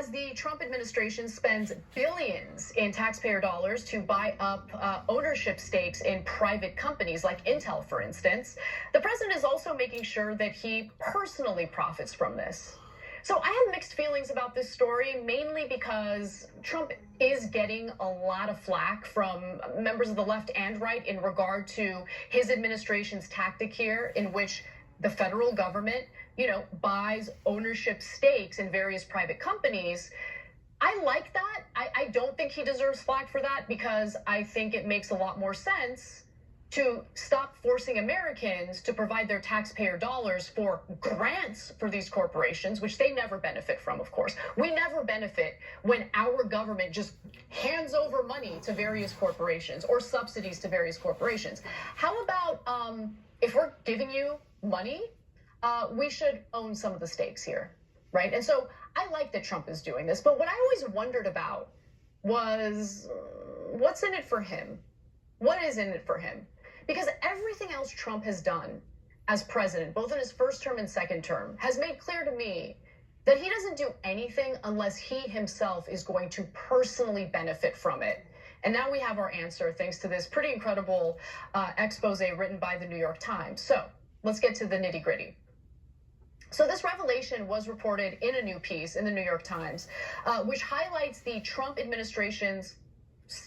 as the Trump administration spends billions in taxpayer dollars to buy up ownership stakes in private companies like Intel, for instance, the president is also making sure that he personally profits from this. So I have mixed feelings about this story, mainly because Trump is getting a lot of flack from members of the left and right in regard to his administration's tactic here, in which the federal government, buys ownership stakes in various private companies. I like that. I don't think he deserves flack for that, because I think it makes a lot more sense to stop forcing Americans to provide their taxpayer dollars for grants for these corporations, which they never benefit from, of course. We never benefit when our government just hands over money to various corporations or subsidies to various corporations. How about if we're giving you money, we should own some of the stakes here, right? And so I like that Trump is doing this, but what I always wondered about was, what's in it for him? What is in it for him? Because everything else Trump has done as president, both in his first term and second term, has made clear to me that he doesn't do anything unless he himself is going to personally benefit from it. And now we have our answer thanks to this pretty incredible expose written by the New York Times. So let's get to the nitty gritty. So this revelation was reported in a new piece in the New York Times, which highlights the Trump administration's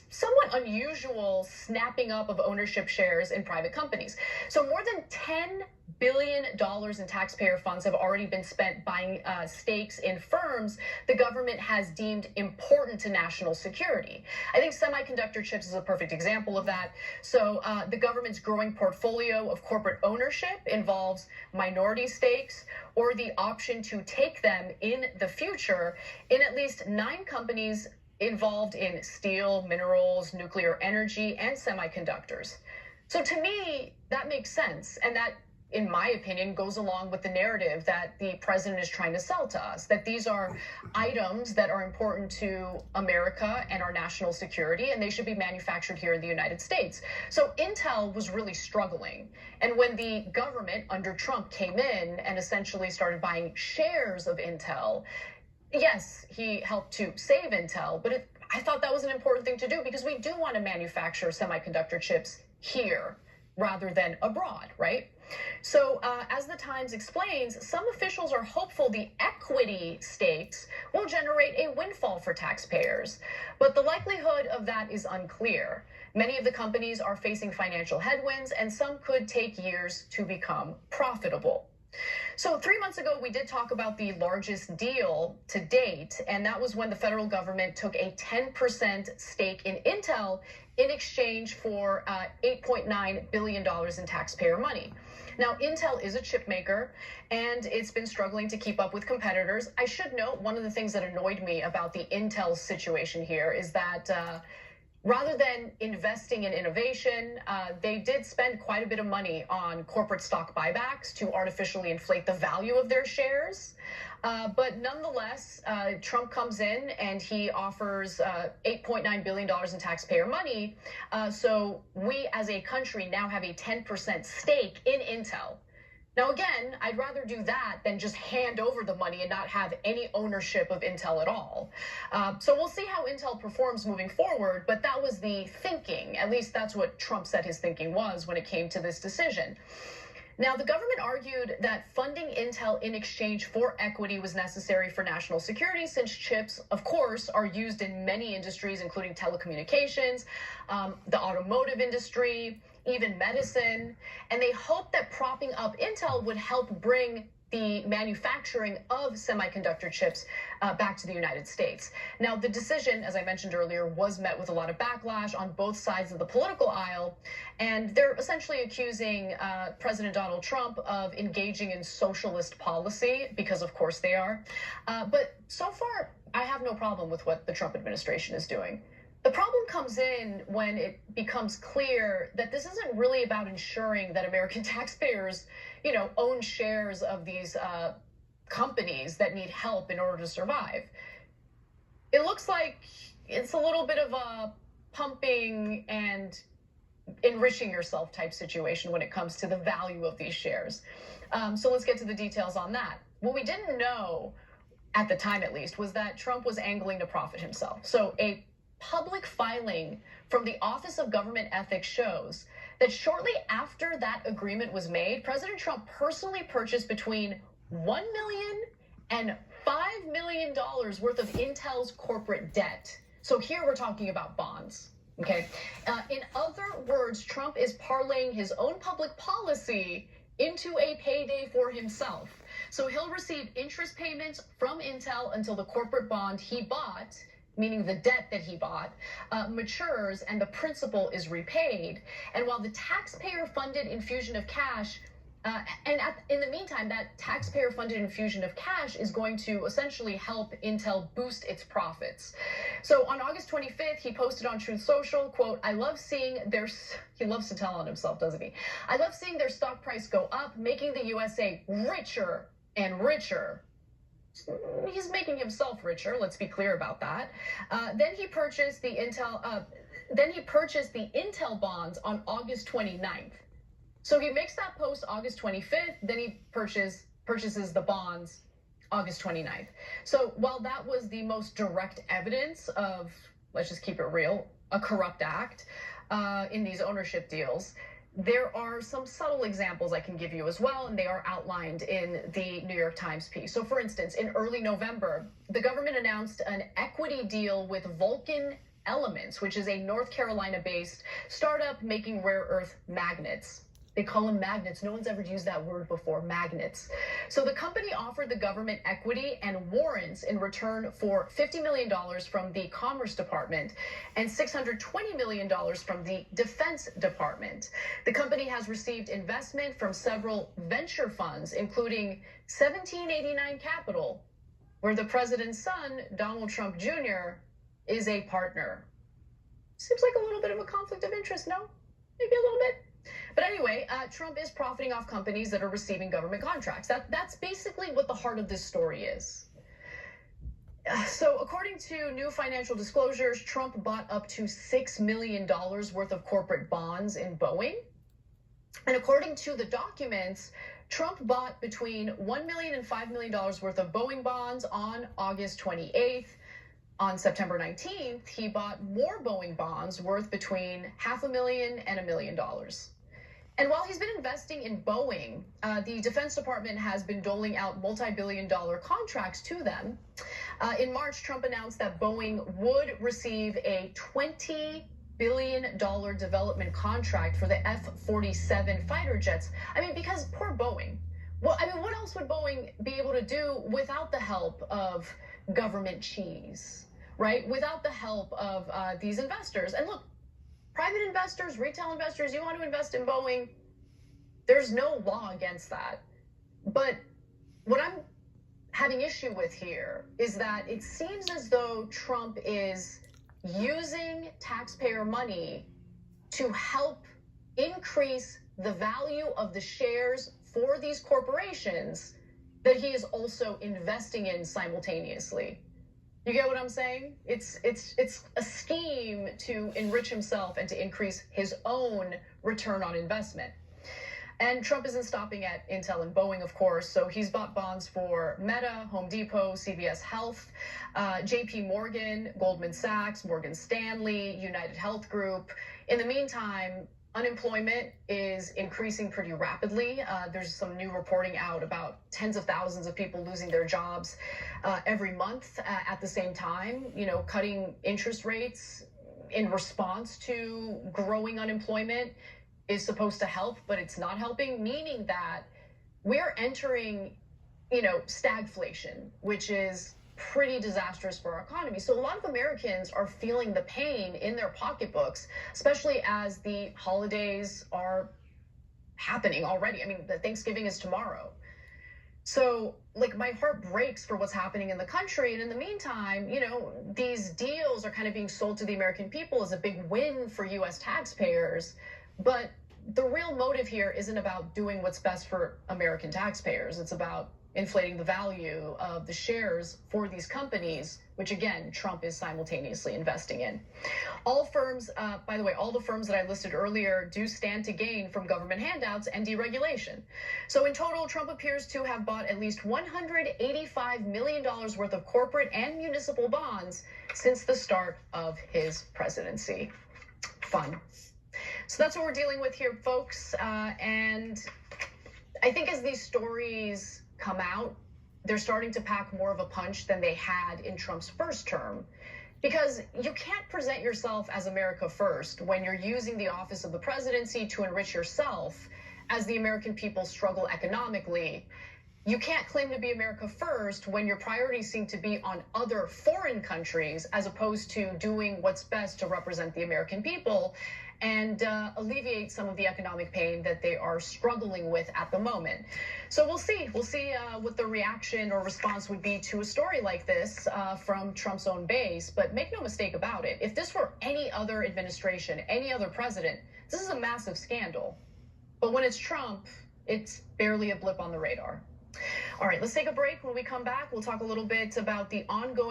somewhat unusual snapping up of ownership shares in private companies. So more than $10 billion in taxpayer funds have already been spent buying stakes in firms the government has deemed important to national security. I think semiconductor chips is a perfect example of that. So the government's growing portfolio of corporate ownership involves minority stakes or the option to take them in the future in at least 9 companies involved in steel, minerals, nuclear energy, and semiconductors. So to me, that makes sense. And that, in my opinion, goes along with the narrative that the president is trying to sell to us, that these are items that are important to America and our national security, and they should be manufactured here in the United States. So Intel was really struggling. And when the government under Trump came in and essentially started buying shares of Intel, yes, he helped to save Intel, but I thought that was an important thing to do, because we do want to manufacture semiconductor chips here rather than abroad, right? So as the Times explains, some officials are hopeful the equity stakes will generate a windfall for taxpayers, but the likelihood of that is unclear. Many of the companies are facing financial headwinds, and some could take years to become profitable. So 3 months ago, we did talk about the largest deal to date, and that was when the federal government took a 10% stake in Intel in exchange for $8.9 billion in taxpayer money. Now, Intel is a chip maker, and it's been struggling to keep up with competitors. I should note, one of the things that annoyed me about the Intel situation here is that rather than investing in innovation, they did spend quite a bit of money on corporate stock buybacks to artificially inflate the value of their shares. But nonetheless, Trump comes in and he offers $8.9 billion in taxpayer money. So we as a country now have a 10% stake in Intel. Now, again, I'd rather do that than just hand over the money and not have any ownership of Intel at all. So we'll see how Intel performs moving forward, but that was the thinking. At least that's what Trump said his thinking was when it came to this decision. Now, the government argued that funding Intel in exchange for equity was necessary for national security, since chips, of course, are used in many industries, including telecommunications, the automotive industry, even medicine. And they hoped that propping up Intel would help bring the manufacturing of semiconductor chips back to the United States. Now, the decision, as I mentioned earlier, was met with a lot of backlash on both sides of the political aisle. And they're essentially accusing President Donald Trump of engaging in socialist policy, because of course they are. But so far, I have no problem with what the Trump administration is doing. The problem comes in when it becomes clear that this isn't really about ensuring that American taxpayers, own shares of these companies that need help in order to survive. It looks like it's a little bit of a pumping and enriching yourself type situation when it comes to the value of these shares. So let's get to the details on that. What we didn't know at the time at least, was that Trump was angling to profit himself. So a public filing from the Office of Government Ethics shows that shortly after that agreement was made, President Trump personally purchased between $1 million and $5 million worth of Intel's corporate debt. So here we're talking about bonds. Okay. In other words, Trump is parlaying his own public policy into a payday for himself. So he'll receive interest payments from Intel until the corporate bond he bought, meaning the debt that he bought, matures and the principal is repaid. And while the taxpayer-funded infusion of cash, in the meantime, that taxpayer-funded infusion of cash is going to essentially help Intel boost its profits. So on August 25th, he posted on Truth Social, quote, "I love seeing their," he loves to tell on himself, doesn't he? "I love seeing their stock price go up, making the USA richer and richer." He's making himself richer, let's be clear about that. Then he purchased the Intel bonds on August 29th. So he makes that post August 25th, then he purchases the bonds August 29th. So while that was the most direct evidence of, let's just keep it real, a corrupt act in these ownership deals, there are some subtle examples I can give you as well, and they are outlined in the New York Times piece. So for instance, in early November, the government announced an equity deal with Vulcan Elements, which is a North Carolina-based startup making rare earth magnets. They call them magnets. No one's ever used that word before, magnets. So the company offered the government equity and warrants in return for $50 million from the Commerce Department and $620 million from the Defense Department. The company has received investment from several venture funds, including 1789 Capital, where the president's son, Donald Trump Jr., is a partner. Seems like a little bit of a conflict of interest, no? Maybe a little bit. But anyway, Trump is profiting off companies that are receiving government contracts. That's basically what the heart of this story is. So according to new financial disclosures, Trump bought up to $6 million worth of corporate bonds in Boeing. And according to the documents, Trump bought between $1 million and $5 million worth of Boeing bonds on August 28th. On September 19th, he bought more Boeing bonds worth between $500,000 and $1 million. And while he's been investing in Boeing, the Defense Department has been doling out multi-billion-dollar contracts to them. In March, Trump announced that Boeing would receive a $20 billion development contract for the F-47 fighter jets. I mean, because poor Boeing. Well, I mean, what else would Boeing be able to do without the help of government cheese, right? Without the help of these investors. And look, private investors, retail investors, you want to invest in Boeing, there's no law against that. But what I'm having issue with here is that it seems as though Trump is using taxpayer money to help increase the value of the shares for these corporations that he is also investing in simultaneously. You get what I'm saying? It's a scheme to enrich himself and to increase his own return on investment. And Trump isn't stopping at Intel and Boeing, of course. So he's bought bonds for Meta, Home Depot, CVS Health, JP Morgan, Goldman Sachs, Morgan Stanley, United Health Group. In the meantime, unemployment is increasing pretty rapidly. There's some new reporting out about tens of thousands of people losing their jobs every month at the same time, cutting interest rates in response to growing unemployment is supposed to help, but it's not helping, meaning that we're entering, stagflation, which is pretty disastrous for our economy. So a lot of Americans are feeling the pain in their pocketbooks, especially as the holidays are happening already. I mean, the Thanksgiving is tomorrow. So my heart breaks for what's happening in the country. And in the meantime, these deals are kind of being sold to the American people as a big win for US taxpayers. But the real motive here isn't about doing what's best for American taxpayers. It's about inflating the value of the shares for these companies, which again, Trump is simultaneously investing in. All firms, by the way, all the firms that I listed earlier do stand to gain from government handouts and deregulation. So in total, Trump appears to have bought at least $185 million worth of corporate and municipal bonds since the start of his presidency. Fun. So that's what we're dealing with here, folks. And I think as these stories come out, they're starting to pack more of a punch than they had in Trump's first term. Because you can't present yourself as America first when you're using the office of the presidency to enrich yourself as the American people struggle economically. You can't claim to be America first when your priorities seem to be on other foreign countries as opposed to doing what's best to represent the American people and alleviate some of the economic pain that they are struggling with at the moment. So we'll see what the reaction or response would be to a story like this from Trump's own base. But make no mistake about it, if this were any other administration, any other president, this is a massive scandal. But when it's Trump, it's barely a blip on the radar. All right, let's take a break. When we come back, we'll talk a little bit about the ongoing